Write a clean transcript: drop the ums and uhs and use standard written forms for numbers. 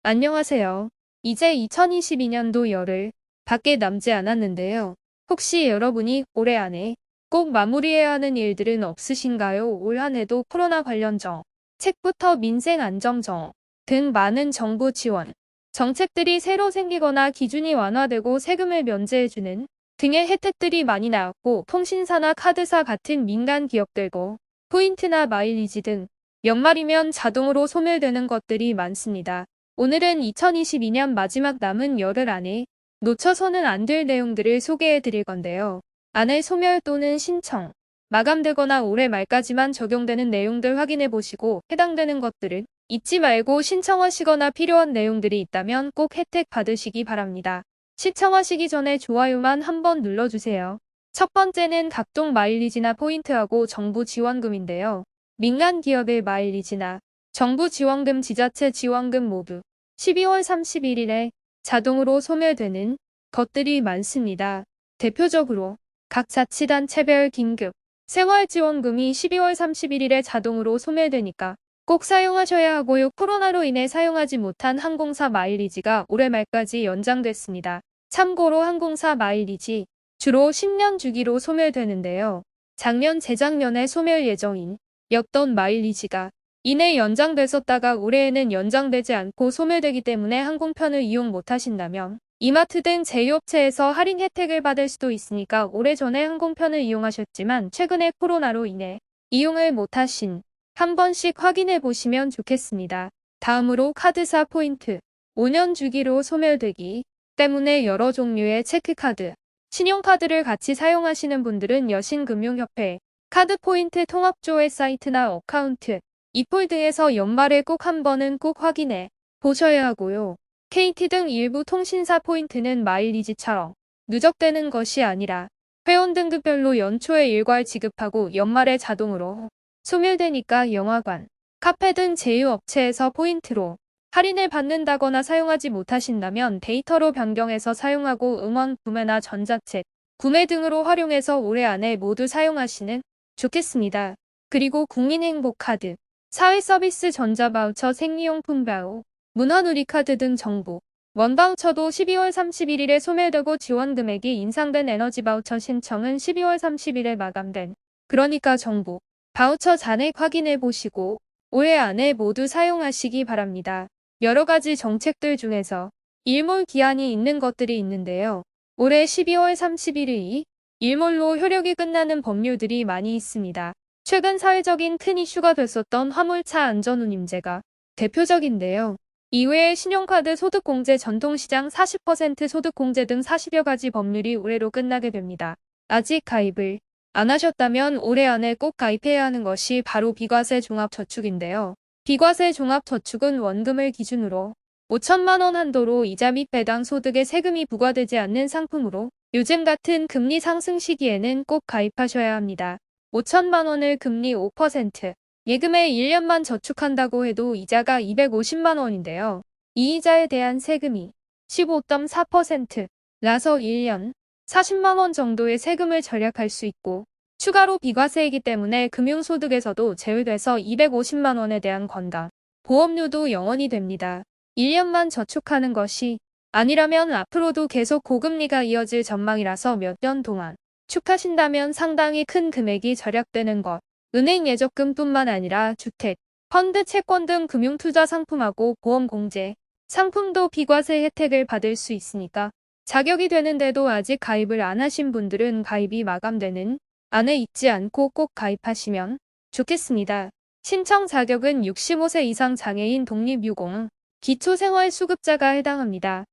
안녕하세요. 이제 2022년도 열흘 밖에 남지 않았는데요. 혹시 여러분이 올해 안에 꼭 마무리해야 하는 일들은 없으신가요? 올 한 해도 코로나 관련 책부터 민생 안정정 등 많은 정부 지원, 정책들이 새로 생기거나 기준이 완화되고 세금을 면제해주는 등의 혜택들이 많이 나왔고 통신사나 카드사 같은 민간 기업들고 포인트나 마일리지 등 연말이면 자동으로 소멸되는 것들이 많습니다. 오늘은 2022년 마지막 남은 열흘 안에 놓쳐서는 안 될 내용들을 소개해 드릴 건데요. 안에 소멸 또는 신청, 마감되거나 올해 말까지만 적용되는 내용들 확인해 보시고 해당되는 것들은 잊지 말고 신청하시거나 필요한 내용들이 있다면 꼭 혜택 받으시기 바랍니다. 시청하시기 전에 좋아요만 한번 눌러주세요. 첫 번째는 각종 마일리지나 포인트하고 정부 지원금인데요. 민간 기업의 마일리지나 정부 지원금, 지자체 지원금 모두 12월 31일에 자동으로 소멸되는 것들이 많습니다. 대표적으로 각 자치단체별 긴급 생활지원금이 12월 31일에 자동으로 소멸되니까 꼭 사용하셔야 하고요. 코로나로 인해 사용하지 못한 항공사 마일리지가 올해 말까지 연장됐습니다. 참고로 항공사 마일리지 주로 10년 주기로 소멸되는데요. 작년, 재작년에 소멸 예정인 였던 마일리지가 이내 연장됐었다가 올해에는 연장되지 않고 소멸되기 때문에 항공편을 이용 못하신다면 이마트 등 제휴업체에서 할인 혜택을 받을 수도 있으니까 오래전에 항공편을 이용하셨지만 최근에 코로나로 인해 이용을 못하신 한 번씩 확인해 보시면 좋겠습니다. 다음으로 카드사 포인트 5년 주기로 소멸되기 때문에 여러 종류의 체크카드, 신용카드를 같이 사용하시는 분들은 여신금융협회 카드포인트 통합조회 사이트나 어카운트, 이폴 등에서 연말에 꼭 한 번은 꼭 확인해 보셔야 하고요. KT 등 일부 통신사 포인트는 마일리지처럼 누적되는 것이 아니라 회원 등급별로 연초에 일괄 지급하고 연말에 자동으로 소멸되니까 영화관, 카페 등 제휴업체에서 포인트로 할인을 받는다거나 사용하지 못하신다면 데이터로 변경해서 사용하고 음원 구매나 전자책 구매 등으로 활용해서 올해 안에 모두 사용하시는 좋겠습니다. 그리고 국민행복카드, 사회서비스 전자바우처, 생리용품 바우, 문화누리카드 등 정부 원바우처도 12월 31일에 소멸되고 지원금액이 인상된 에너지바우처 신청은 12월 30일에 마감된. 그러니까 정부 바우처 잔액 확인해 보시고 올해 안에 모두 사용하시기 바랍니다. 여러 가지 정책들 중에서 일몰 기한이 있는 것들이 있는데요. 올해 12월 31일이 일몰로 효력이 끝나는 법률들이 많이 있습니다. 최근 사회적인 큰 이슈가 됐었던 화물차 안전운임제가 대표적인데요. 이외에 신용카드 소득공제, 전통시장 40% 소득공제 등 40여 가지 법률이 올해로 끝나게 됩니다. 아직 가입을 안 하셨다면 올해 안에 꼭 가입해야 하는 것이 바로 비과세 종합저축인데요. 비과세 종합저축은 원금을 기준으로 5천만 원 한도로 이자 및 배당 소득에 세금이 부과되지 않는 상품으로 요즘 같은 금리 상승 시기에는 꼭 가입하셔야 합니다. 5천만 원을 금리 5%, 예금에 1년만 저축한다고 해도 이자가 250만 원인데요. 이 이자에 대한 세금이 15.4%라서 1년 40만 원 정도의 세금을 절약할 수 있고 추가로 비과세이기 때문에 금융소득에서도 제외돼서 250만 원에 대한 건강 보험료도 영원이 됩니다. 1년만 저축하는 것이 아니라면 앞으로도 계속 고금리가 이어질 전망이라서 몇 년 동안 축하신다면 상당히 큰 금액이 절약되는 것. 은행 예적금뿐만 아니라 주택, 펀드, 채권 등 금융투자 상품하고 보험공제, 상품도 비과세 혜택을 받을 수 있으니까 자격이 되는데도 아직 가입을 안 하신 분들은 가입이 마감되는 안에 있지 않고 꼭 가입하시면 좋겠습니다. 신청 자격은 65세 이상 장애인, 독립유공, 기초생활수급자가 해당합니다.